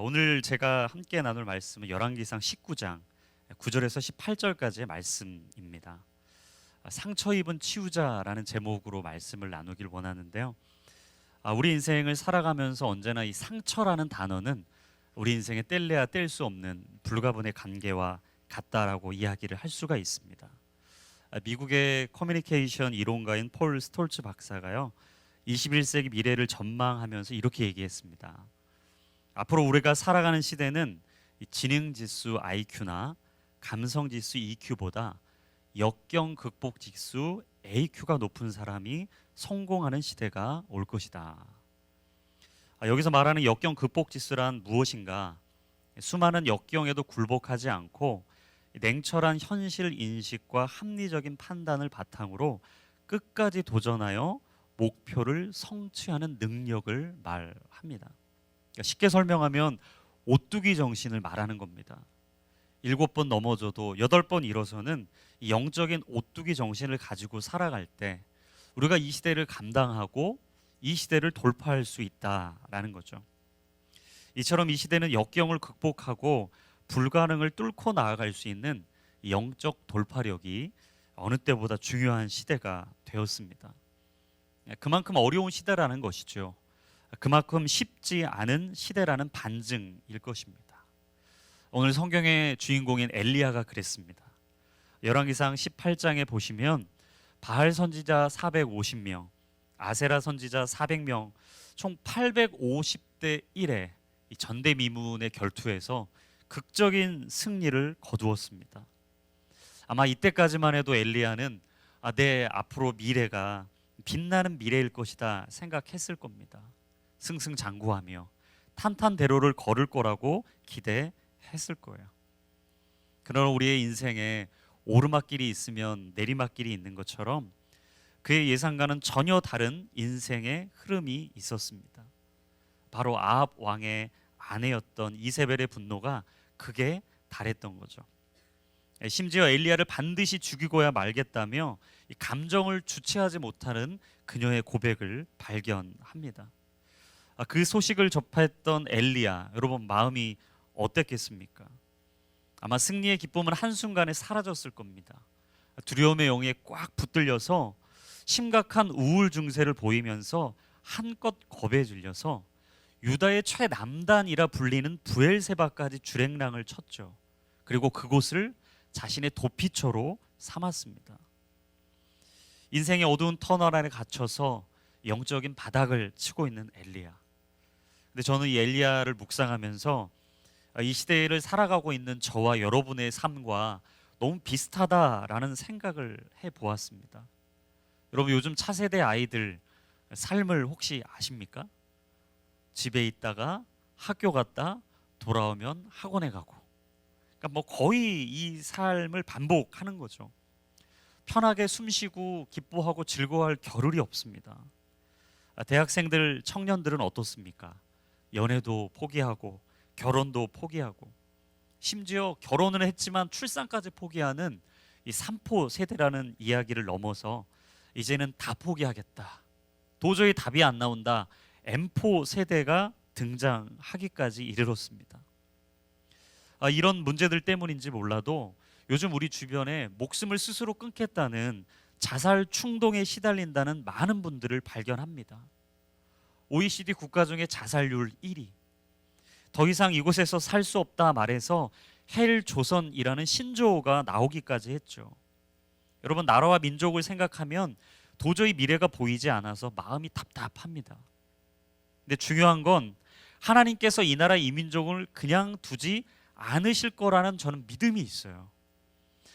오늘 제가 함께 나눌 말씀은 열왕기상 19장 9절에서 18절까지의 말씀입니다. 상처 입은 치유자라는 제목으로 말씀을 나누길 원하는데요. 우리 인생을 살아가면서 언제나 이 상처라는 단어는 우리 인생에 뗄래야 뗄 수 없는 불가분의 관계와 같다라고 이야기를 할 수가 있습니다. 미국의 커뮤니케이션 이론가인 폴 스톨츠 박사가요, 21세기 미래를 전망하면서 이렇게 얘기했습니다. 앞으로 우리가 살아가는 시대는 지능지수 IQ나 감성지수 EQ보다 역경 극복 지수 AQ가 높은 사람이 성공하는 시대가 올 것이다. 여기서 말하는 역경 극복 지수란 무엇인가? 수많은 역경에도 굴복하지 않고 냉철한 현실 인식과 합리적인 판단을 바탕으로 끝까지 도전하여 목표를 성취하는 능력을 말합니다. 쉽게 설명하면 오뚜기 정신을 말하는 겁니다. 7번 넘어져도 8번 일어서는 이 영적인 오뚜기 정신을 가지고 살아갈 때 우리가 이 시대를 감당하고 이 시대를 돌파할 수 있다라는 거죠. 이처럼 이 시대는 역경을 극복하고 불가능을 뚫고 나아갈 수 있는 영적 돌파력이 어느 때보다 중요한 시대가 되었습니다. 그만큼 어려운 시대라는 것이죠. 그만큼 쉽지 않은 시대라는 반증일 것입니다. 오늘 성경의 주인공인 엘리야가 그랬습니다. 열왕기상 18장에 보시면 바알 선지자 450명, 아세라 선지자 400명, 총 850대 1의 전대미문의 결투에서 극적인 승리를 거두었습니다. 아마 이때까지만 해도 엘리야는 내 앞으로 미래가 빛나는 미래일 것이다 생각했을 겁니다. 승승장구하며 탄탄대로를 걸을 거라고 기대했을 거예요. 그러나 우리의 인생에 오르막길이 있으면 내리막길이 있는 것처럼 그의 예상과는 전혀 다른 인생의 흐름이 있었습니다. 바로 아합 왕의 아내였던 이세벨의 분노가 극에 달했던 거죠. 심지어 엘리야를 반드시 죽이고야 말겠다며 감정을 주체하지 못하는 그녀의 고백을 발견합니다. 그 소식을 접했던 엘리야, 여러분 마음이 어땠겠습니까? 아마 승리의 기쁨은 한순간에 사라졌을 겁니다. 두려움의 영에 꽉 붙들려서 심각한 우울 증세를 보이면서 한껏 겁에 질려서 유다의 최남단이라 불리는 브엘세바까지 주랭랑을 쳤죠. 그리고 그곳을 자신의 도피처로 삼았습니다. 인생의 어두운 터널 안에 갇혀서 영적인 바닥을 치고 있는 엘리야. 근데 저는 이 엘리야를 묵상하면서 이 시대를 살아가고 있는 저와 여러분의 삶과 너무 비슷하다라는 생각을 해보았습니다. 여러분, 요즘 차세대 아이들 삶을 혹시 아십니까? 집에 있다가 학교 갔다 돌아오면 학원에 가고, 그러니까 뭐 거의 이 삶을 반복하는 거죠. 편하게 숨쉬고 기뻐하고 즐거워할 겨를이 없습니다. 대학생들, 청년들은 어떻습니까? 연애도 포기하고 결혼도 포기하고, 심지어 결혼을 했지만 출산까지 포기하는 이 삼포 세대라는 이야기를 넘어서 이제는 다 포기하겠다, 도저히 답이 안 나온다, M포 세대가 등장하기까지 이르렀습니다. 이런 문제들 때문인지 몰라도 요즘 우리 주변에 목숨을 스스로 끊겠다는 자살 충동에 시달린다는 많은 분들을 발견합니다. OECD 국가 중에 자살률 1위. 더 이상 이곳에서 살 수 없다 말해서 헬조선이라는 신조어가 나오기까지 했죠. 여러분, 나라와 민족을 생각하면 도저히 미래가 보이지 않아서 마음이 답답합니다. 근데 중요한 건 하나님께서 이 나라 이 민족을 그냥 두지 않으실 거라는 저는 믿음이 있어요.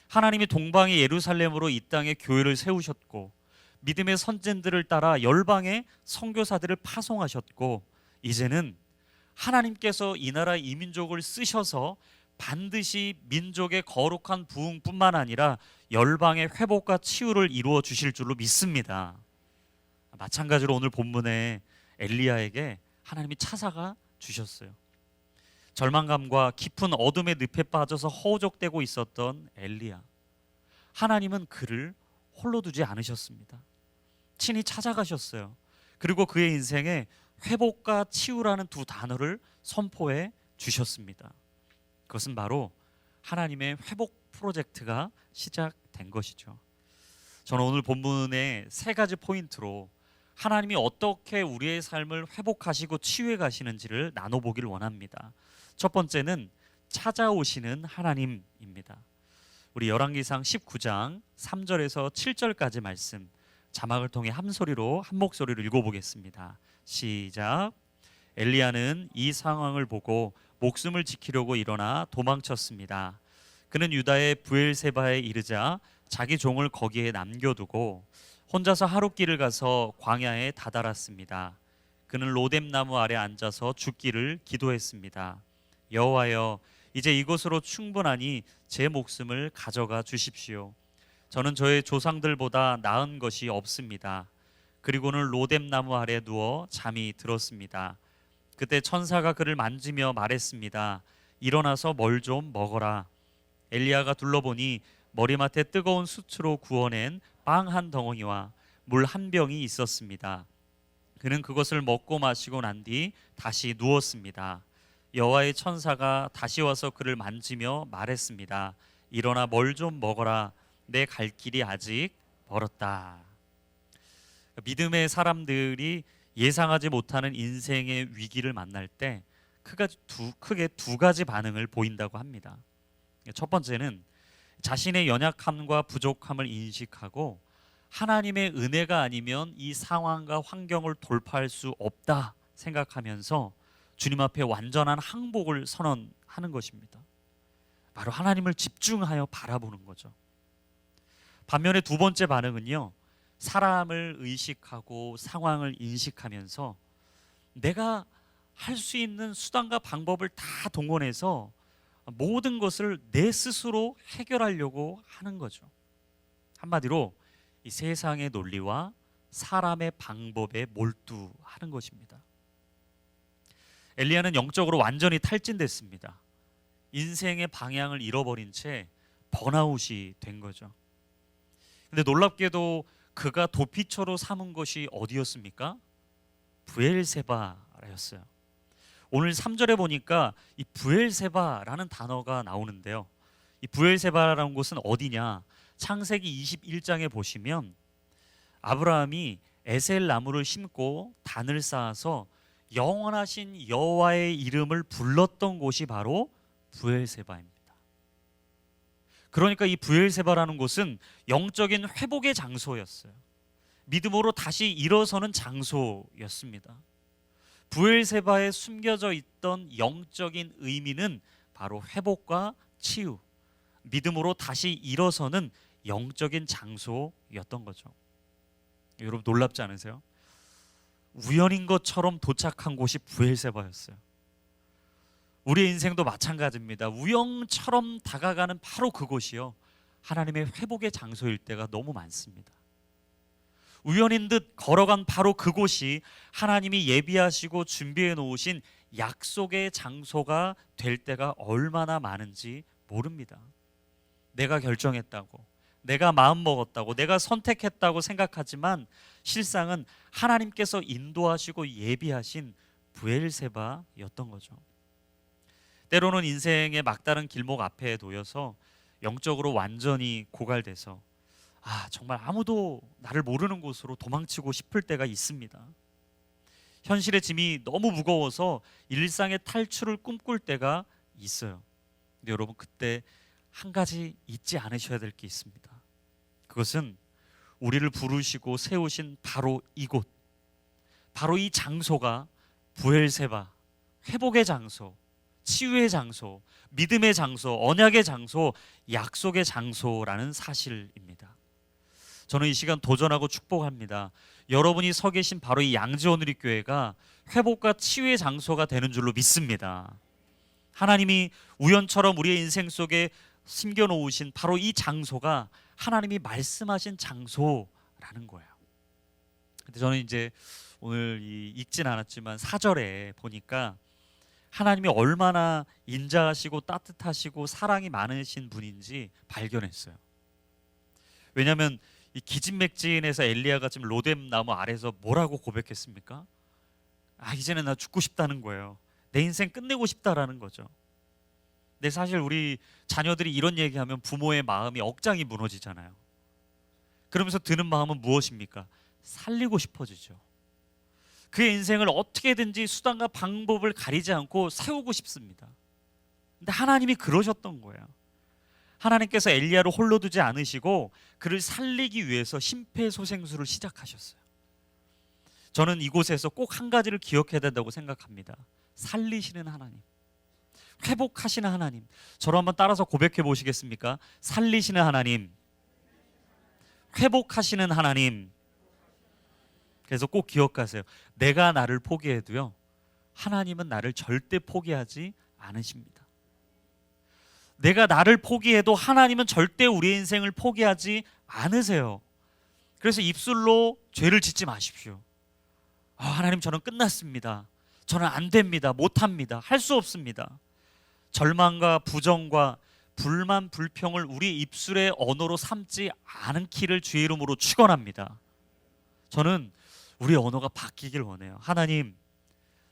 하나님이 동방의 예루살렘으로 이 땅에 교회를 세우셨고, 믿음의 선진들을 따라 열방의 선교사들을 파송하셨고, 이제는 하나님께서 이 나라 이 민족을 쓰셔서 반드시 민족의 거룩한 부흥뿐만 아니라 열방의 회복과 치유를 이루어 주실 줄로 믿습니다. 마찬가지로 오늘 본문에 엘리야에게 하나님이 차사가 주셨어요. 절망감과 깊은 어둠의 늪에 빠져서 허우적대고 있었던 엘리야, 하나님은 그를 홀로 두지 않으셨습니다. 친히 찾아가셨어요. 그리고 그의 인생에 회복과 치유라는 두 단어를 선포해 주셨습니다. 그것은 바로 하나님의 회복 프로젝트가 시작된 것이죠. 저는 오늘 본문의 세 가지 포인트로 하나님이 어떻게 우리의 삶을 회복하시고 치유해 가시는지를 나눠보기를 원합니다. 첫 번째는 찾아오시는 하나님입니다. 우리 열왕기상 19장 3절에서 7절까지 말씀 자막을 통해 한 목소리로 읽어보겠습니다. 시작. 엘리야는 이 상황을 보고 목숨을 지키려고 일어나 도망쳤습니다. 그는 유다의 브엘세바에 이르자 자기 종을 거기에 남겨두고 혼자서 하룻길을 가서 광야에 다다랐습니다. 그는 로뎀나무 아래 앉아서 죽기를 기도했습니다. 여호와여, 이제 이것으로 충분하니 제 목숨을 가져가 주십시오. 저는 저의 조상들보다 나은 것이 없습니다. 그리고는 로뎀나무 아래 누워 잠이 들었습니다. 그때 천사가 그를 만지며 말했습니다. 일어나서 뭘 좀 먹어라. 엘리야가 둘러보니 머리맡에 뜨거운 숯으로 구워낸 빵 한 덩어리와 물 한 병이 있었습니다. 그는 그것을 먹고 마시고 난 뒤 다시 누웠습니다. 여호와의 천사가 다시 와서 그를 만지며 말했습니다. 일어나 뭘 좀 먹어라. 내 갈 길이 아직 멀었다. 믿음의 사람들이 예상하지 못하는 인생의 위기를 만날 때 크게 두 가지 반응을 보인다고 합니다. 첫 번째는 자신의 연약함과 부족함을 인식하고 하나님의 은혜가 아니면 이 상황과 환경을 돌파할 수 없다 생각하면서 주님 앞에 완전한 항복을 선언하는 것입니다. 바로 하나님을 집중하여 바라보는 거죠. 반면에 두 번째 반응은요, 사람을 의식하고 상황을 인식하면서 내가 할 수 있는 수단과 방법을 다 동원해서 모든 것을 내 스스로 해결하려고 하는 거죠. 한마디로 이 세상의 논리와 사람의 방법에 몰두하는 것입니다. 엘리야는 영적으로 완전히 탈진됐습니다. 인생의 방향을 잃어버린 채 번아웃이 된 거죠. 근데 놀랍게도 그가 도피처로 삼은 것이 어디였습니까? 브엘세바였어요. 오늘 3절에 보니까 이 브엘세바라는 단어가 나오는데요. 이 브엘세바라는 곳은 어디냐? 창세기 21장에 보시면 아브라함이 에셀 나무를 심고 단을 쌓아서 영원하신 여호와의 이름을 불렀던 곳이 바로 브엘세바입니다. 그러니까 이 브엘세바라는 곳은 영적인 회복의 장소였어요. 믿음으로 다시 일어서는 장소였습니다. 브엘세바에 숨겨져 있던 영적인 의미는 바로 회복과 치유, 믿음으로 다시 일어서는 영적인 장소였던 거죠. 여러분 놀랍지 않으세요? 우연인 것처럼 도착한 곳이 브엘세바였어요. 우리의 인생도 마찬가지입니다. 우연처럼 다가가는 바로 그곳이요, 하나님의 회복의 장소일 때가 너무 많습니다. 우연인 듯 걸어간 바로 그곳이 하나님이 예비하시고 준비해 놓으신 약속의 장소가 될 때가 얼마나 많은지 모릅니다. 내가 결정했다고, 내가 마음먹었다고, 내가 선택했다고 생각하지만 실상은 하나님께서 인도하시고 예비하신 브엘세바였던 거죠. 때로는 인생의 막다른 길목 앞에 놓여서 영적으로 완전히 고갈돼서 정말 아무도 나를 모르는 곳으로 도망치고 싶을 때가 있습니다. 현실의 짐이 너무 무거워서 일상의 탈출을 꿈꿀 때가 있어요. 근데 여러분 그때 한 가지 잊지 않으셔야 될 게 있습니다. 그것은 우리를 부르시고 세우신 바로 이곳, 바로 이 장소가 브엘세바, 회복의 장소, 치유의 장소, 믿음의 장소, 언약의 장소, 약속의 장소라는 사실입니다. 저는 이 시간 도전하고 축복합니다. 여러분이 서 계신 바로 이 양지원우리교회가 회복과 치유의 장소가 되는 줄로 믿습니다. 하나님이 우연처럼 우리의 인생 속에 심겨놓으신 바로 이 장소가 하나님이 말씀하신 장소라는 거예요. 근데 저는 이제 오늘 읽진 않았지만 4절에 보니까 하나님이 얼마나 인자하시고 따뜻하시고 사랑이 많으신 분인지 발견했어요. 왜냐하면 이 기진맥진에서 엘리야가 지금 로뎀 나무 아래에서 뭐라고 고백했습니까? 이제는 나 죽고 싶다는 거예요. 내 인생 끝내고 싶다라는 거죠. 근데 사실 우리 자녀들이 이런 얘기하면 부모의 마음이 억장이 무너지잖아요. 그러면서 드는 마음은 무엇입니까? 살리고 싶어지죠. 그의 인생을 어떻게든지 수단과 방법을 가리지 않고 세우고 싶습니다. 근데 하나님이 그러셨던 거예요. 하나님께서 엘리야를 홀로 두지 않으시고 그를 살리기 위해서 심폐소생술을 시작하셨어요. 저는 이곳에서 꼭 한 가지를 기억해야 된다고 생각합니다. 살리시는 하나님, 회복하시는 하나님. 저를 한번 따라서 고백해 보시겠습니까? 살리시는 하나님, 회복하시는 하나님. 그래서 꼭 기억하세요. 내가 나를 포기해도요, 하나님은 나를 절대 포기하지 않으십니다. 내가 나를 포기해도 하나님은 절대 우리의 인생을 포기하지 않으세요. 그래서 입술로 죄를 짓지 마십시오. 하나님, 저는 끝났습니다. 저는 안 됩니다. 못합니다. 할 수 없습니다. 절망과 부정과 불만, 불평을 우리 입술의 언어로 삼지 않기를 주의 이름으로 축원합니다. 저는 우리 언어가 바뀌길 원해요. 하나님,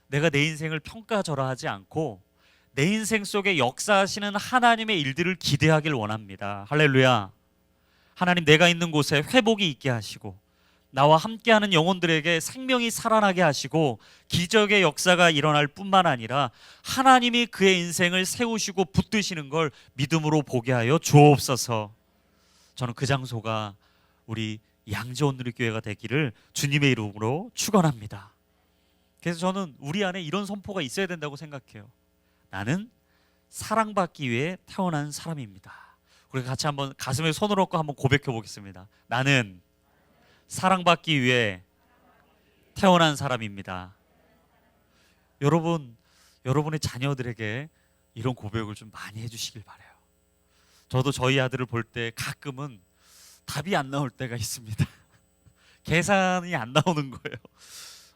내가 내 인생을 평가절하하지 않고 내 인생 속에 역사하시는 하나님의 일들을 기대하길 원합니다. 할렐루야. 하나님, 내가 있는 곳에 회복이 있게 하시고 나와 함께하는 영혼들에게 생명이 살아나게 하시고 기적의 역사가 일어날 뿐만 아니라 하나님이 그의 인생을 세우시고 붙드시는 걸 믿음으로 보게 하여 주옵소서. 저는 그 장소가 우리 양지온누리교회가 되기를 주님의 이름으로 축원합니다. 그래서 저는 우리 안에 이런 선포가 있어야 된다고 생각해요. 나는 사랑받기 위해 태어난 사람입니다. 우리 같이 한번 가슴에 손을 얹고 한번 고백해 보겠습니다. 나는 사랑받기 위해 태어난 사람입니다. 여러분의 자녀들에게 이런 고백을 좀 많이 해주시길 바라요. 저도 저희 아들을 볼 때 가끔은 답이 안 나올 때가 있습니다. 계산이 안 나오는 거예요.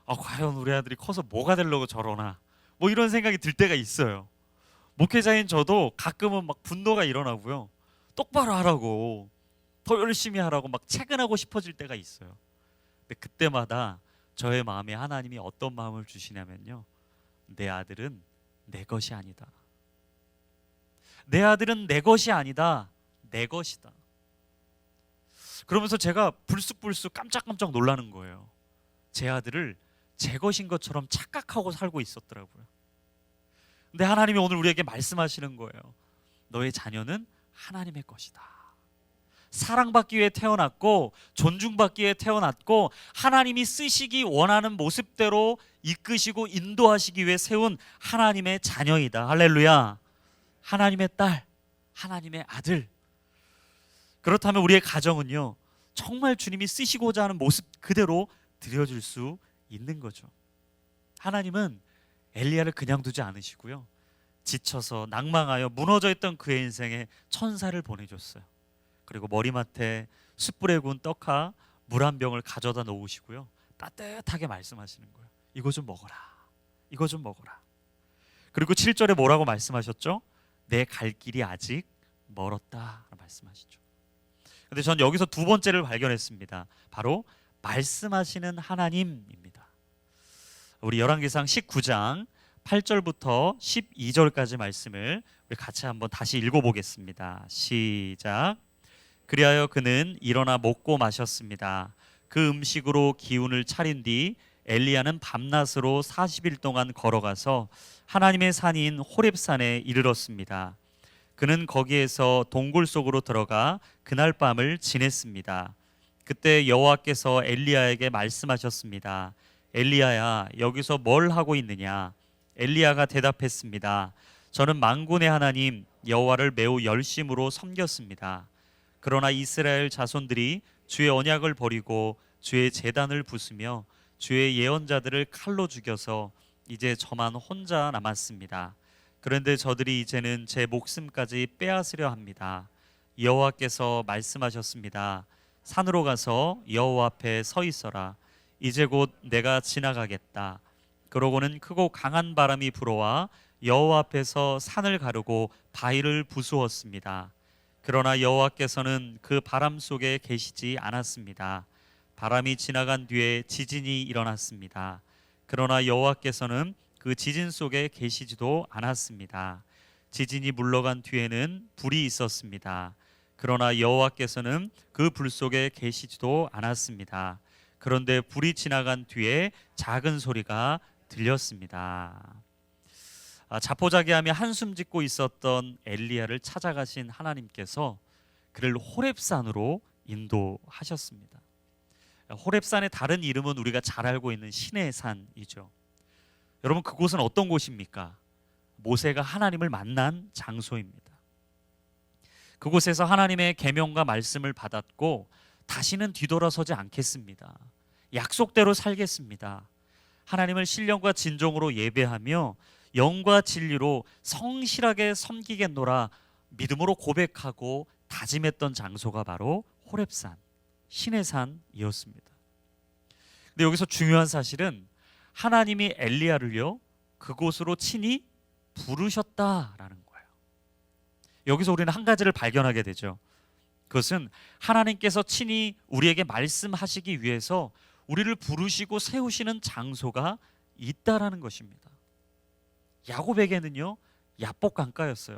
과연 우리 아들이 커서 뭐가 되려고 저러나, 뭐 이런 생각이 들 때가 있어요. 목회자인 저도 가끔은 막 분노가 일어나고요. 똑바로 하라고, 더 열심히 하라고 막 채근하고 싶어질 때가 있어요. 근데 그때마다 저의 마음에 하나님이 어떤 마음을 주시냐면요, 내 아들은 내 것이 아니다. 내 아들은 내 것이 아니다. 내 것이다. 그러면서 제가 불쑥불쑥 깜짝깜짝 놀라는 거예요. 제 아들을 제 것인 것처럼 착각하고 살고 있었더라고요. 근데 하나님이 오늘 우리에게 말씀하시는 거예요. 너의 자녀는 하나님의 것이다. 사랑받기 위해 태어났고 존중받기 위해 태어났고 하나님이 쓰시기 원하는 모습대로 이끄시고 인도하시기 위해 세운 하나님의 자녀이다. 할렐루야. 하나님의 딸, 하나님의 아들. 그렇다면 우리의 가정은요, 정말 주님이 쓰시고자 하는 모습 그대로 드려줄 수 있는 거죠. 하나님은 엘리야를 그냥 두지 않으시고요, 지쳐서 낭망하여 무너져 있던 그의 인생에 천사를 보내줬어요. 그리고 머리맡에 숯불에 구운 떡과 물 한 병을 가져다 놓으시고요, 따뜻하게 말씀하시는 거예요. 이거 좀 먹어라. 이거 좀 먹어라. 그리고 7절에 뭐라고 말씀하셨죠? 내 갈 길이 아직 멀었다 말씀하시죠. 근데 전 여기서 두 번째를 발견했습니다. 바로 말씀하시는 하나님입니다. 우리 열왕기상 19장 8절부터 12절까지 말씀을 우리 같이 한번 다시 읽어보겠습니다. 시작. 그리하여 그는 일어나 먹고 마셨습니다. 그 음식으로 기운을 차린 뒤 엘리야는 밤낮으로 40일 동안 걸어가서 하나님의 산인 호렙산에 이르렀습니다. 그는 거기에서 동굴 속으로 들어가 그날 밤을 지냈습니다. 그때 여호와께서 엘리야에게 말씀하셨습니다. 엘리야야, 여기서 뭘 하고 있느냐? 엘리야가 대답했습니다. 저는 만군의 하나님 여호와를 매우 열심으로 섬겼습니다. 그러나 이스라엘 자손들이 주의 언약을 버리고 주의 제단을 부수며 주의 예언자들을 칼로 죽여서 이제 저만 혼자 남았습니다. 그런데 저들이 이제는 제 목숨까지 빼앗으려 합니다. 여호와께서 말씀하셨습니다. 산으로 가서 여호와 앞에 서 있어라. 이제 곧 내가 지나가겠다. 그러고는 크고 강한 바람이 불어와 여호와 앞에서 산을 가르고 바위를 부수었습니다. 그러나 여호와께서는 그 바람 속에 계시지 않았습니다. 바람이 지나간 뒤에 지진이 일어났습니다. 그러나 여호와께서는 그 지진 속에 계시지도 않았습니다. 지진이 물러간 뒤에는 불이 있었습니다. 그러나 여호와께서는 그 불 속에 계시지도 않았습니다. 그런데 불이 지나간 뒤에 작은 소리가 들렸습니다. 자포자기하며 한숨 짓고 있었던 엘리야를 찾아가신 하나님께서 그를 호렙산으로 인도하셨습니다. 호렙산의 다른 이름은 우리가 잘 알고 있는 신의 산이죠. 여러분, 그곳은 어떤 곳입니까? 모세가 하나님을 만난 장소입니다. 그곳에서 하나님의 계명과 말씀을 받았고 다시는 뒤돌아서지 않겠습니다. 약속대로 살겠습니다. 하나님을 신령과 진정으로 예배하며 영과 진리로 성실하게 섬기겠노라 믿음으로 고백하고 다짐했던 장소가 바로 호렙산, 신의 산이었습니다. 근데 여기서 중요한 사실은 하나님이 엘리야를요 그곳으로 친히 부르셨다라는 거예요. 여기서 우리는 한 가지를 발견하게 되죠. 그것은 하나님께서 친히 우리에게 말씀하시기 위해서 우리를 부르시고 세우시는 장소가 있다라는 것입니다. 야곱에게는요 야복 강가였어요.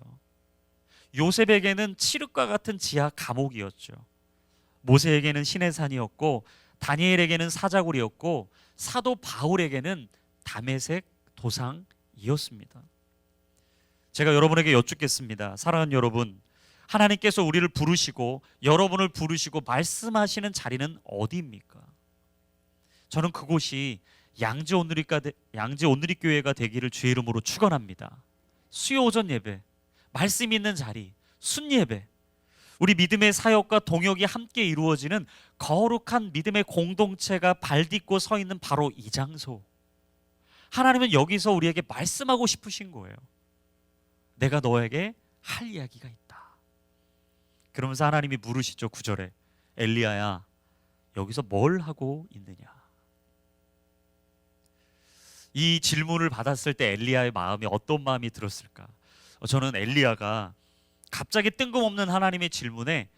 요셉에게는 칠흑과 같은 지하 감옥이었죠. 모세에게는 신의 산이었고 다니엘에게는 사자굴이었고 사도 바울에게는 다메섹 도상이었습니다. 제가 여러분에게 여쭙겠습니다. 사랑하는 여러분, 하나님께서 우리를 부르시고 여러분을 부르시고 말씀하시는 자리는 어디입니까? 저는 그곳이 양지 온누리교회가 되기를 주의 이름으로 축원합니다. 수요 오전 예배, 말씀 있는 자리, 순예배, 우리 믿음의 사역과 동역이 함께 이루어지는 거룩한 믿음의 공동체가 발딛고 서 있는 바로 이 장소. 하나님은 여기서 우리에게 말씀하고 싶으신 거예요. 내가 너에게 할 이야기가 있다. 그러면서 하나님이 물으시죠. 9절에 엘리야야 여기서 뭘 하고 있느냐. 이 질문을 받았을 때 엘리야의 마음이 어떤 마음이 들었을까? 저는 엘리야가 갑자기 뜬금없는 하나님의 질문에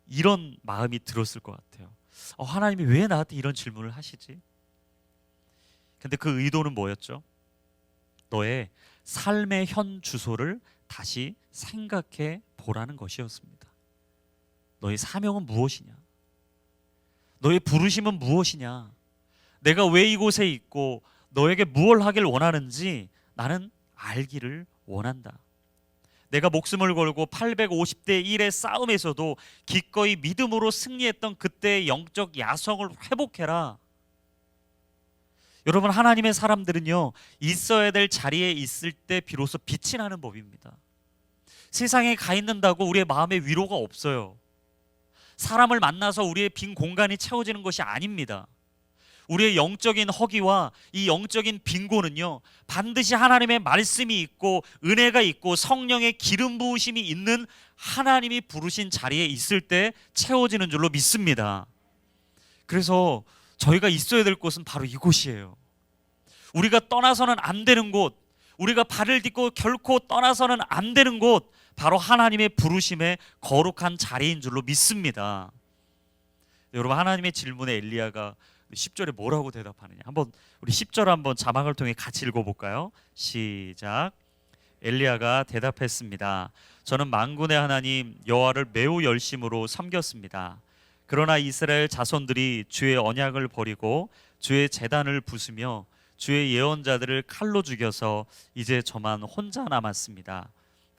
이런 마음이 들었을 것 같아요. 하나님이 왜 나한테 이런 질문을 하시지? 근데 그 의도는 뭐였죠? 너의 삶의 현 주소를 다시 생각해 보라는 것이었습니다. 너의 사명은 무엇이냐? 너의 부르심은 무엇이냐? 내가 왜 이곳에 있고 너에게 무엇을 하길 원하는지 나는 알기를 원한다. 내가 목숨을 걸고 850대 1의 싸움에서도 기꺼이 믿음으로 승리했던 그때의 영적 야성을 회복해라. 여러분, 하나님의 사람들은요 있어야 될 자리에 있을 때 비로소 빛이 나는 법입니다. 세상에 가 있는다고 우리의 마음에 위로가 없어요. 사람을 만나서 우리의 빈 공간이 채워지는 것이 아닙니다. 우리의 영적인 허기와 이 영적인 빈곤은요 반드시 하나님의 말씀이 있고 은혜가 있고 성령의 기름 부으심이 있는 하나님이 부르신 자리에 있을 때 채워지는 줄로 믿습니다. 그래서 저희가 있어야 될 곳은 바로 이곳이에요. 우리가 떠나서는 안 되는 곳, 우리가 발을 딛고 결코 떠나서는 안 되는 곳, 바로 하나님의 부르심의 거룩한 자리인 줄로 믿습니다. 여러분, 하나님의 질문에 엘리야가 10절에 뭐라고 대답하느냐, 한번 우리 10절 한번 자막을 통해 같이 읽어볼까요? 시작. 엘리야가 대답했습니다. 저는 만군의 하나님 여호와를 매우 열심으로 섬겼습니다. 그러나 이스라엘 자손들이 주의 언약을 버리고 주의 제단을 부수며 주의 예언자들을 칼로 죽여서 이제 저만 혼자 남았습니다.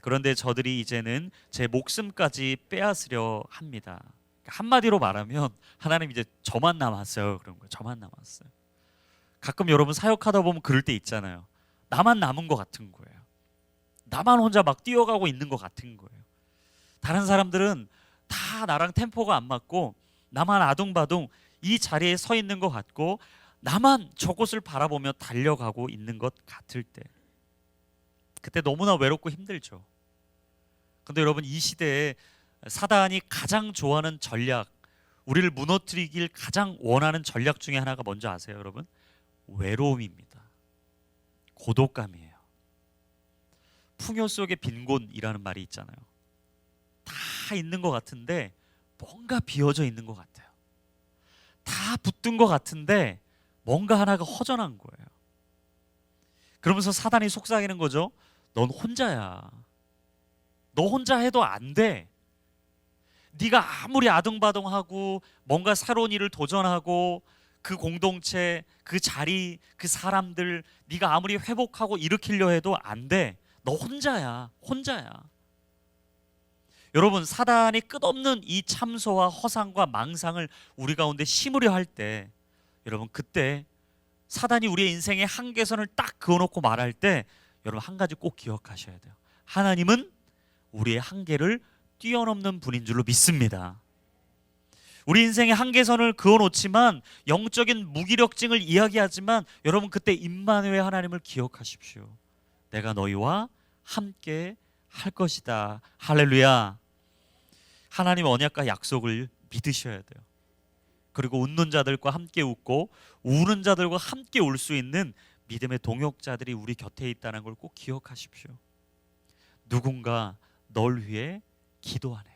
그런데 저들이 이제는 제 목숨까지 빼앗으려 합니다. 한마디로 말하면 하나님 이제 저만 남았어요. 그런 거예요. 저만 남았어요. 가끔 여러분 사역하다 보면 그럴 때 있잖아요. 나만 남은 것 같은 거예요. 나만 혼자 막 뛰어가고 있는 것 같은 거예요. 다른 사람들은 다 나랑 템포가 안 맞고 나만 아둥바둥 이 자리에 서 있는 것 같고 나만 저곳을 바라보며 달려가고 있는 것 같을 때, 그때 너무나 외롭고 힘들죠. 근데 여러분, 이 시대에 사단이 가장 좋아하는 전략, 우리를 무너뜨리길 가장 원하는 전략 중에 하나가 뭔지 아세요, 여러분? 외로움입니다. 고독감이에요. 풍요 속의 빈곤이라는 말이 있잖아요. 다 있는 것 같은데 뭔가 비어져 있는 것 같아요. 다 붙은 것 같은데 뭔가 하나가 허전한 거예요. 그러면서 사단이 속삭이는 거죠. 넌 혼자야. 너 혼자 해도 안 돼. 네가 아무리 아등바등하고 뭔가 새로운 일을 도전하고 그 공동체, 그 자리, 그 사람들 네가 아무리 회복하고 일으키려 해도 안 돼. 너 혼자야. 혼자야. 여러분, 사단이 끝없는 이 참소와 허상과 망상을 우리 가운데 심으려 할 때, 여러분, 그때 사단이 우리의 인생의 한계선을 딱 그어놓고 말할 때, 여러분, 한 가지 꼭 기억하셔야 돼요. 하나님은 우리의 한계를 뛰어넘는 분인 줄로 믿습니다. 우리 인생의 한계선을 그어놓지만 영적인 무기력증을 이야기하지만, 여러분, 그때 임마누엘 하나님을 기억하십시오. 내가 너희와 함께 할 것이다. 할렐루야. 하나님 언약과 약속을 믿으셔야 돼요. 그리고 웃는 자들과 함께 웃고 우는 자들과 함께 울 수 있는 믿음의 동역자들이 우리 곁에 있다는 걸 꼭 기억하십시오. 누군가 널 위해 기도하네.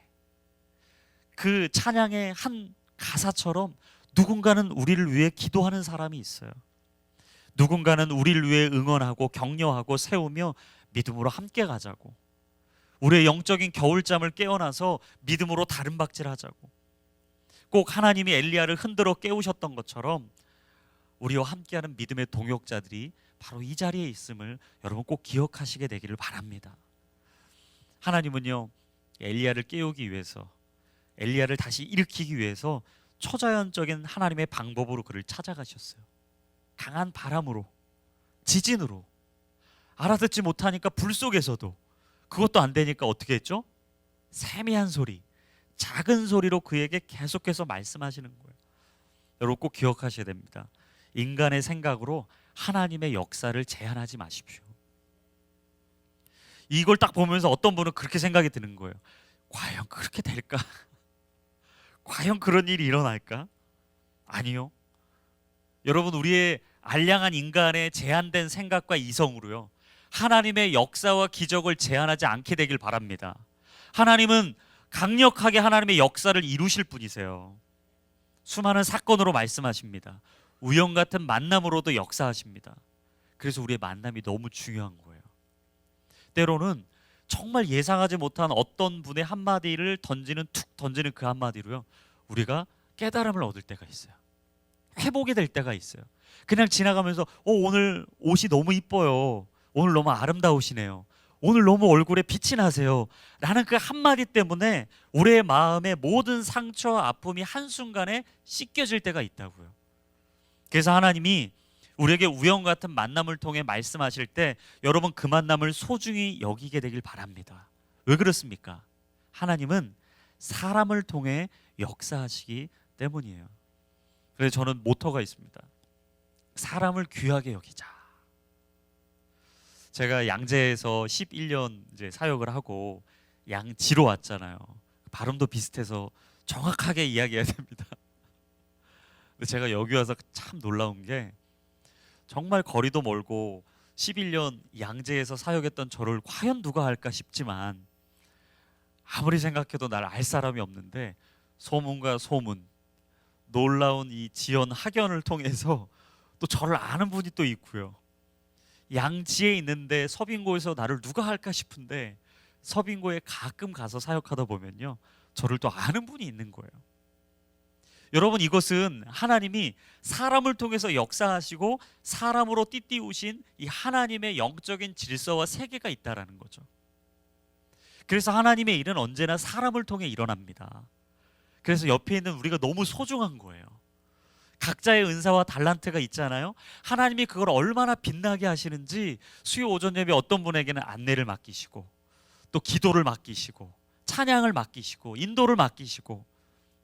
그 찬양의 한 가사처럼 누군가는 우리를 위해 기도하는 사람이 있어요. 누군가는 우리를 위해 응원하고 격려하고 세우며 믿음으로 함께 가자고, 우리의 영적인 겨울잠을 깨어나서 믿음으로 다른 박질하자고, 꼭 하나님이 엘리야를 흔들어 깨우셨던 것처럼 우리와 함께하는 믿음의 동역자들이 바로 이 자리에 있음을 여러분 꼭 기억하시게 되기를 바랍니다. 하나님은요, 엘리야를 깨우기 위해서, 엘리야를 다시 일으키기 위해서 초자연적인 하나님의 방법으로 그를 찾아가셨어요. 강한 바람으로, 지진으로, 알아듣지 못하니까 불 속에서도, 그것도 안 되니까 어떻게 했죠? 세미한 소리, 작은 소리로 그에게 계속해서 말씀하시는 거예요. 여러분 꼭 기억하셔야 됩니다. 인간의 생각으로 하나님의 역사를 제한하지 마십시오. 이걸 딱 보면서 어떤 분은 그렇게 생각이 드는 거예요. 과연 그렇게 될까? 과연 그런 일이 일어날까? 아니요. 여러분, 우리의 알량한 인간의 제한된 생각과 이성으로요, 하나님의 역사와 기적을 제한하지 않게 되길 바랍니다. 하나님은 강력하게 하나님의 역사를 이루실 분이세요. 수많은 사건으로 말씀하십니다. 우연 같은 만남으로도 역사하십니다. 그래서 우리의 만남이 너무 중요한 거예요. 때로는 정말 예상하지 못한 어떤 분의 한마디를 툭 던지는 그 한마디로요, 우리가 깨달음을 얻을 때가 있어요. 회복이 될 때가 있어요. 그냥 지나가면서 오늘 옷이 너무 이뻐요. 오늘 너무 아름다우시네요. 오늘 너무 얼굴에 빛이 나세요. 라는 그 한마디 때문에 우리의 마음의 모든 상처와 아픔이 한순간에 씻겨질 때가 있다고요. 그래서 하나님이 우리에게 우연 같은 만남을 통해 말씀하실 때 여러분 그 만남을 소중히 여기게 되길 바랍니다. 왜 그렇습니까? 하나님은 사람을 통해 역사하시기 때문이에요. 그래서 저는 모토가 있습니다. 사람을 귀하게 여기자. 제가 양재에서 11년 이제 사역을 하고 양지로 왔잖아요. 발음도 비슷해서 정확하게 이야기해야 됩니다. 근데 제가 여기 와서 참 놀라운 게, 정말 거리도 멀고 11년 양재에서 사역했던 저를 과연 누가 알까 싶지만, 아무리 생각해도 날 알 사람이 없는데 소문과 소문, 놀라운 이 지연 학연을 통해서 또 저를 아는 분이 또 있고요. 양지에 있는데 서빙고에서 나를 누가 할까 싶은데 서빙고에 가끔 가서 사역하다 보면요, 저를 또 아는 분이 있는 거예요. 여러분, 이것은 하나님이 사람을 통해서 역사하시고 사람으로 띠띠우신 이 하나님의 영적인 질서와 세계가 있다라는 거죠. 그래서 하나님의 일은 언제나 사람을 통해 일어납니다. 그래서 옆에 있는 우리가 너무 소중한 거예요. 각자의 은사와 달란트가 있잖아요. 하나님이 그걸 얼마나 빛나게 하시는지 수요 오전 예배 어떤 분에게는 안내를 맡기시고, 또 기도를 맡기시고, 찬양을 맡기시고, 인도를 맡기시고,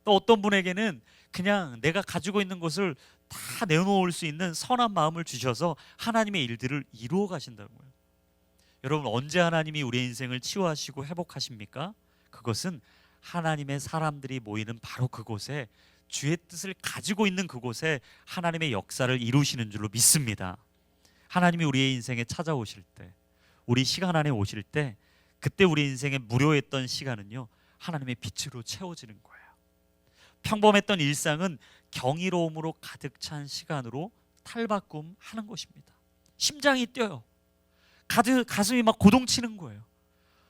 또 어떤 분에게는 그냥 내가 가지고 있는 것을 다 내놓을 수 있는 선한 마음을 주셔서 하나님의 일들을 이루어 가신다고요. 여러분, 언제 하나님이 우리의 인생을 치유하시고 회복하십니까? 그것은 하나님의 사람들이 모이는 바로 그곳에, 주의 뜻을 가지고 있는 그곳에 하나님의 역사를 이루시는 줄로 믿습니다. 하나님이 우리의 인생에 찾아오실 때, 우리 시간 안에 오실 때, 그때 우리 인생에 무료했던 시간은요, 하나님의 빛으로 채워지는 거예요. 평범했던 일상은 경이로움으로 가득 찬 시간으로 탈바꿈하는 것입니다. 심장이 뛰어요. 가슴이 막 고동치는 거예요.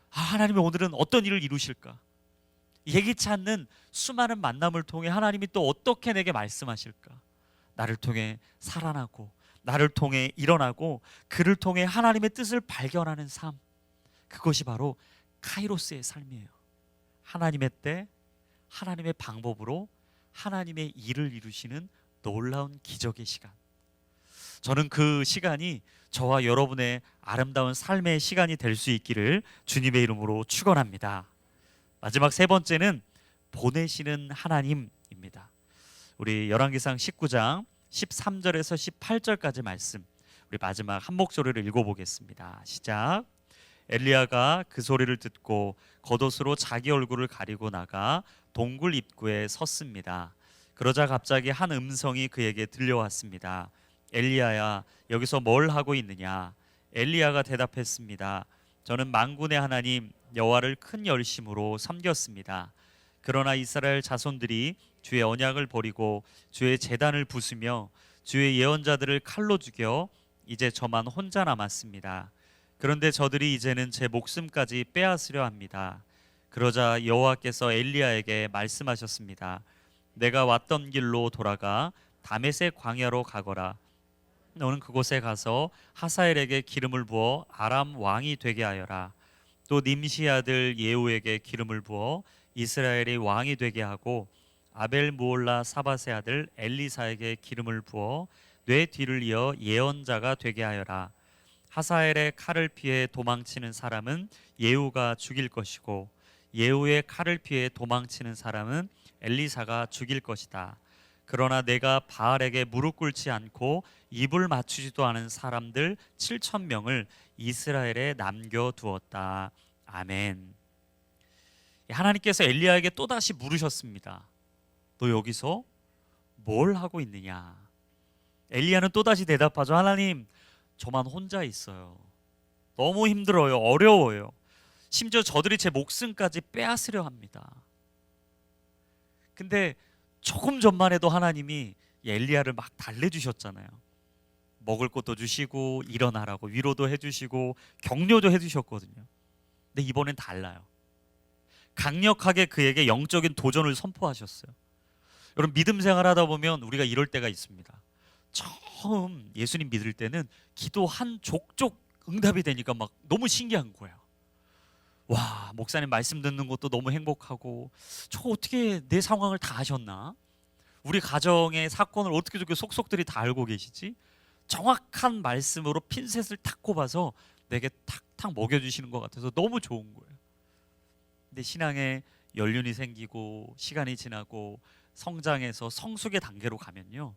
하나님이 오늘은 어떤 일을 이루실까? 예기치 않는 수많은 만남을 통해 하나님이 또 어떻게 내게 말씀하실까? 나를 통해 살아나고 나를 통해 일어나고 그를 통해 하나님의 뜻을 발견하는 삶, 그것이 바로 카이로스의 삶이에요. 하나님의 때, 하나님의 방법으로 하나님의 일을 이루시는 놀라운 기적의 시간. 저는 그 시간이 저와 여러분의 아름다운 삶의 시간이 될 수 있기를 주님의 이름으로 축원합니다. 마지막 세 번째는 보내시는 하나님입니다. 우리 열왕기상 19장 13절에서 18절까지 말씀, 우리 마지막 한 목소리를 읽어보겠습니다. 시작. 엘리야가 그 소리를 듣고 겉옷으로 자기 얼굴을 가리고 나가 동굴 입구에 섰습니다. 그러자 갑자기 한 음성이 그에게 들려왔습니다. 엘리야야, 여기서 뭘 하고 있느냐? 엘리야가 대답했습니다. 저는 만군의 하나님 여호와를 큰 열심으로 섬겼습니다. 그러나 이스라엘 자손들이 주의 언약을 버리고 주의 제단을 부수며 주의 예언자들을 칼로 죽여 이제 저만 혼자 남았습니다. 그런데 저들이 이제는 제 목숨까지 빼앗으려 합니다. 그러자 여호와께서 엘리야에게 말씀하셨습니다. 내가 왔던 길로 돌아가 다메섹 광야로 가거라. 너는 그곳에 가서 하사엘에게 기름을 부어 아람 왕이 되게 하여라. 또 님시 아들 예후에게 기름을 부어 이스라엘의 왕이 되게 하고 아벨 무올라 사밧의 아들 엘리사에게 기름을 부어 뇌 뒤를 이어 예언자가 되게 하여라. 하사엘의 칼을 피해 도망치는 사람은 예후가 죽일 것이고 예후의 칼을 피해 도망치는 사람은 엘리사가 죽일 것이다. 그러나 내가 바알에게 무릎 꿇지 않고 입을 맞추지도 않은 사람들 7,000명을 이스라엘에 남겨두었다. 아멘. 하나님께서 엘리야에게 또다시 물으셨습니다. 너 여기서 뭘 하고 있느냐? 엘리야는 또다시 대답하죠. 하나님, 저만 혼자 있어요. 너무 힘들어요. 어려워요. 심지어 저들이 제 목숨까지 빼앗으려 합니다. 근데 조금 전만 해도 하나님이 엘리야를 막 달래주셨잖아요. 먹을 것도 주시고 일어나라고 위로도 해주시고 격려도 해주셨거든요. 근데 이번엔 달라요. 강력하게 그에게 영적인 도전을 선포하셨어요. 여러분, 믿음 생활하다 보면 우리가 이럴 때가 있습니다. 처음 예수님 믿을 때는 기도 한 족족 응답이 되니까 막 너무 신기한 거예요. 와, 목사님 말씀 듣는 것도 너무 행복하고, 저 어떻게 내 상황을 다 아셨나? 우리 가정의 사건을 어떻게 저렇게 속속들이 다 알고 계시지? 정확한 말씀으로 핀셋을 탁 꼽아서 내게 탁탁 먹여주시는 것 같아서 너무 좋은 거예요. 근데 신앙에 연륜이 생기고 시간이 지나고 성장해서 성숙의 단계로 가면요,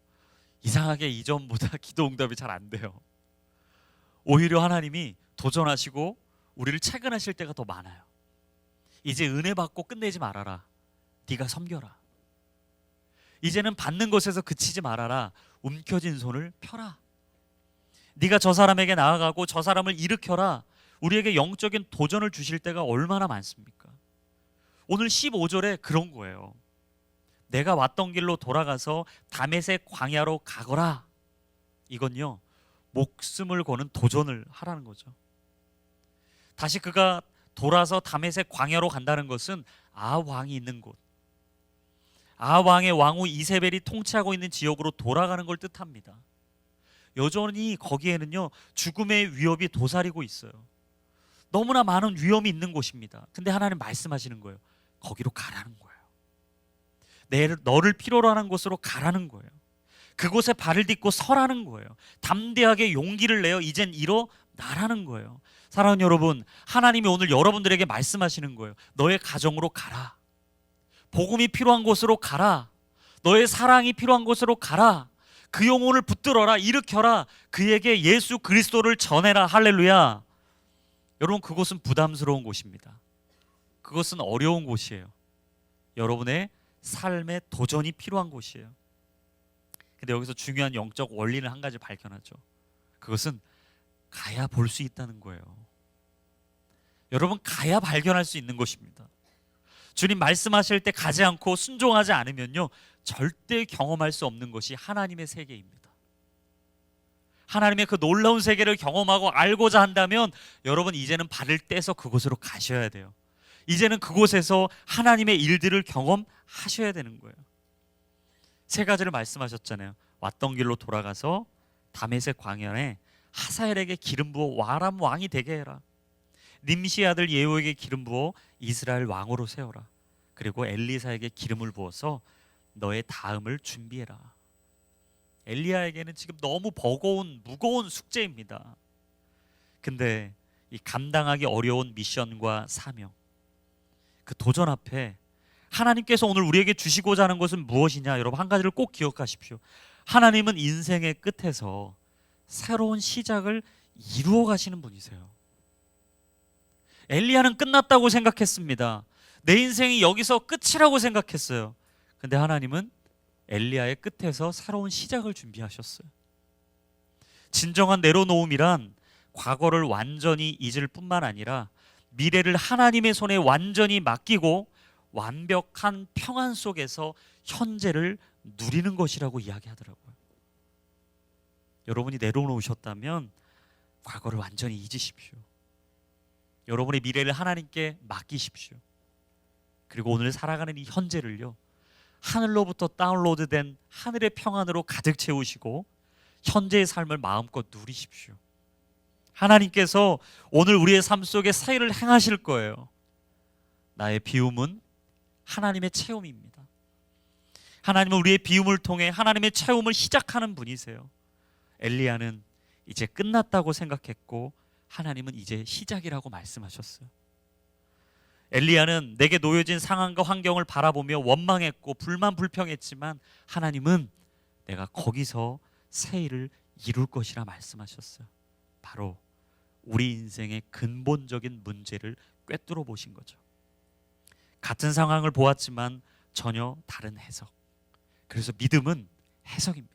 이상하게 이전보다 기도 응답이 잘 안 돼요. 오히려 하나님이 도전하시고 우리를 채근하실 때가 더 많아요. 이제 은혜 받고 끝내지 말아라. 네가 섬겨라. 이제는 받는 것에서 그치지 말아라. 움켜진 손을 펴라. 네가 저 사람에게 나아가고 저 사람을 일으켜라. 우리에게 영적인 도전을 주실 때가 얼마나 많습니까? 오늘 15절에 그런 거예요. 내가 왔던 길로 돌아가서 다메섹 광야로 가거라. 이건요, 목숨을 거는 도전을 하라는 거죠. 다시 그가 돌아서 다메섹 광야로 간다는 것은 아왕이 있는 곳, 아왕의 왕후 이세벨이 통치하고 있는 지역으로 돌아가는 걸 뜻합니다. 여전히 거기에는요, 죽음의 위협이 도사리고 있어요. 너무나 많은 위험이 있는 곳입니다. 근데 하나님 말씀하시는 거예요. 거기로 가라는 거예요. 너를 필요로 하는 곳으로 가라는 거예요. 그곳에 발을 딛고 서라는 거예요. 담대하게 용기를 내어 이젠 일어나라는 거예요. 사랑하는 여러분, 하나님이 오늘 여러분들에게 말씀하시는 거예요. 너의 가정으로 가라. 복음이 필요한 곳으로 가라. 너의 사랑이 필요한 곳으로 가라. 그 영혼을 붙들어라. 일으켜라. 그에게 예수 그리스도를 전해라. 할렐루야. 여러분, 그곳은 부담스러운 곳입니다. 그것은 어려운 곳이에요. 여러분의 삶의 도전이 필요한 곳이에요. 근데 여기서 중요한 영적 원리는 한 가지 발견하죠. 그것은 가야 볼 수 있다는 거예요. 여러분, 가야 발견할 수 있는 것입니다. 주님 말씀하실 때 가지 않고 순종하지 않으면요, 절대 경험할 수 없는 것이 하나님의 세계입니다. 하나님의 그 놀라운 세계를 경험하고 알고자 한다면 여러분 이제는 발을 떼서 그곳으로 가셔야 돼요. 이제는 그곳에서 하나님의 일들을 경험하셔야 되는 거예요. 세 가지를 말씀하셨잖아요. 왔던 길로 돌아가서 다메섹 광야에 하사엘에게 기름 부어 와람 왕이 되게 해라. 님시 아들 예후에게 기름 부어 이스라엘 왕으로 세워라. 그리고 엘리사에게 기름을 부어서 너의 다음을 준비해라. 엘리야에게는 지금 너무 버거운 무거운 숙제입니다. 근데 이 감당하기 어려운 미션과 사명, 그 도전 앞에 하나님께서 오늘 우리에게 주시고자 하는 것은 무엇이냐? 여러분 한 가지를 꼭 기억하십시오. 하나님은 인생의 끝에서 새로운 시작을 이루어 가시는 분이세요. 엘리야는 끝났다고 생각했습니다. 내 인생이 여기서 끝이라고 생각했어요. 근데 하나님은 엘리야의 끝에서 새로운 시작을 준비하셨어요. 진정한 내려놓음이란 과거를 완전히 잊을 뿐만 아니라 미래를 하나님의 손에 완전히 맡기고 완벽한 평안 속에서 현재를 누리는 것이라고 이야기하더라고요. 여러분이 내려놓으셨다면 과거를 완전히 잊으십시오. 여러분의 미래를 하나님께 맡기십시오. 그리고 오늘 살아가는 이 현재를요, 하늘로부터 다운로드된 하늘의 평안으로 가득 채우시고 현재의 삶을 마음껏 누리십시오. 하나님께서 오늘 우리의 삶 속에 새 일을 행하실 거예요. 나의 비움은 하나님의 체험입니다. 하나님은 우리의 비움을 통해 하나님의 체험을 시작하는 분이세요. 엘리야는 이제 끝났다고 생각했고 하나님은 이제 시작이라고 말씀하셨어요. 엘리야는 내게 놓여진 상황과 환경을 바라보며 원망했고 불만불평했지만 하나님은 내가 거기서 새 일을 이룰 것이라 말씀하셨어요. 바로 우리 인생의 근본적인 문제를 꿰뚫어 보신 거죠. 같은 상황을 보았지만 전혀 다른 해석. 그래서 믿음은 해석입니다.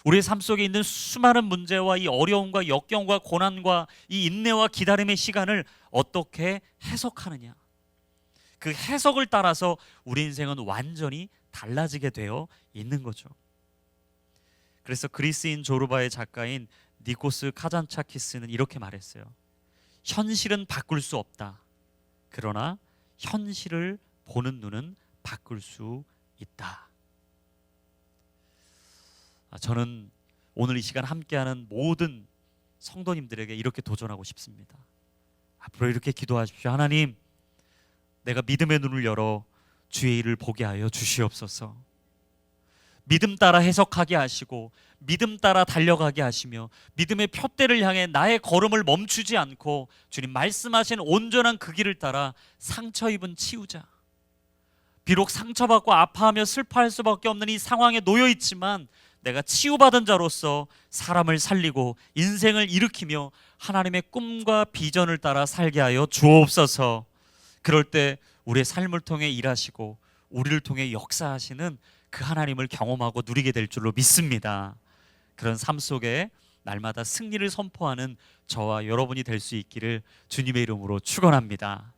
우리의 삶 속에 있는 수많은 문제와 이 어려움과 역경과 고난과 이 인내와 기다림의 시간을 어떻게 해석하느냐, 그 해석을 따라서 우리 인생은 완전히 달라지게 되어 있는 거죠. 그래서 그리스인 조르바의 작가인 니코스 카잔차키스는 이렇게 말했어요. 현실은 바꿀 수 없다. 그러나 현실을 보는 눈은 바꿀 수 있다. 저는 오늘 이 시간 함께하는 모든 성도님들에게 이렇게 도전하고 싶습니다. 앞으로 이렇게 기도하십시오. 하나님, 내가 믿음의 눈을 열어 주의 일을 보게 하여 주시옵소서. 믿음 따라 해석하게 하시고 믿음 따라 달려가게 하시며 믿음의 푯대를 향해 나의 걸음을 멈추지 않고 주님 말씀하신 온전한 그 길을 따라 상처 입은 치유자, 비록 상처받고 아파하며 슬퍼할 수밖에 없는 이 상황에 놓여 있지만 내가 치유받은 자로서 사람을 살리고 인생을 일으키며 하나님의 꿈과 비전을 따라 살게 하여 주옵소서. 그럴 때 우리의 삶을 통해 일하시고 우리를 통해 역사하시는 그 하나님을 경험하고 누리게 될 줄로 믿습니다. 그런 삶 속에 날마다 승리를 선포하는 저와 여러분이 될 수 있기를 주님의 이름으로 축원합니다.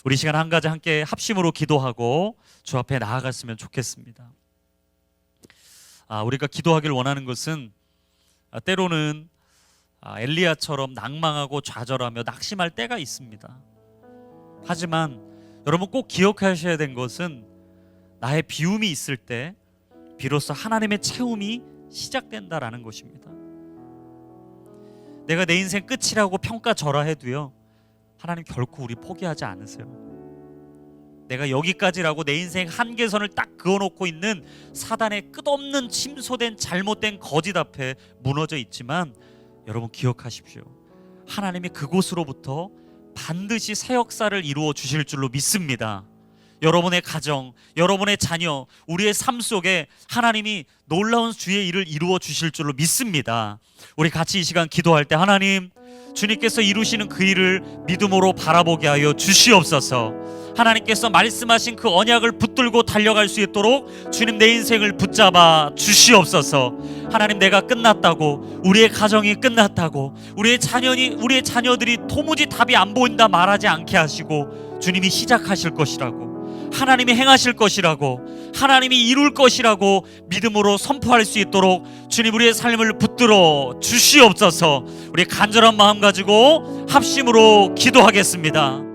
우리 시간 한 가지 함께 합심으로 기도하고 주 앞에 나아갔으면 좋겠습니다. 우리가 기도하기를 원하는 것은 때로는 엘리야처럼 낭망하고 좌절하며 낙심할 때가 있습니다. 하지만 여러분 꼭 기억하셔야 된 것은 나의 비움이 있을 때 비로소 하나님의 채움이 시작된다라는 것입니다. 내가 내 인생 끝이라고 평가절하해도요, 하나님 결코 우리 포기하지 않으세요. 내가 여기까지라고 내 인생 한계선을 딱 그어놓고 있는 사단의 끝없는 침소된 잘못된 거짓 앞에 무너져 있지만 여러분 기억하십시오. 하나님이 그곳으로부터 반드시 새 역사를 이루어 주실 줄로 믿습니다. 여러분의 가정, 여러분의 자녀, 우리의 삶 속에 하나님이 놀라운 주의 일을 이루어 주실 줄로 믿습니다. 우리 같이 이 시간 기도할 때 하나님, 주님께서 이루시는 그 일을 믿음으로 바라보게 하여 주시옵소서. 하나님께서 말씀하신 그 언약을 붙들고 달려갈 수 있도록 주님 내 인생을 붙잡아 주시옵소서. 하나님, 내가 끝났다고, 우리의 가정이 끝났다고, 우리의 자녀들이 도무지 답이 안 보인다 말하지 않게 하시고 주님이 시작하실 것이라고, 하나님이 행하실 것이라고, 하나님이 이룰 것이라고 믿음으로 선포할 수 있도록 주님 우리의 삶을 붙들어 주시옵소서. 우리 간절한 마음 가지고 합심으로 기도하겠습니다.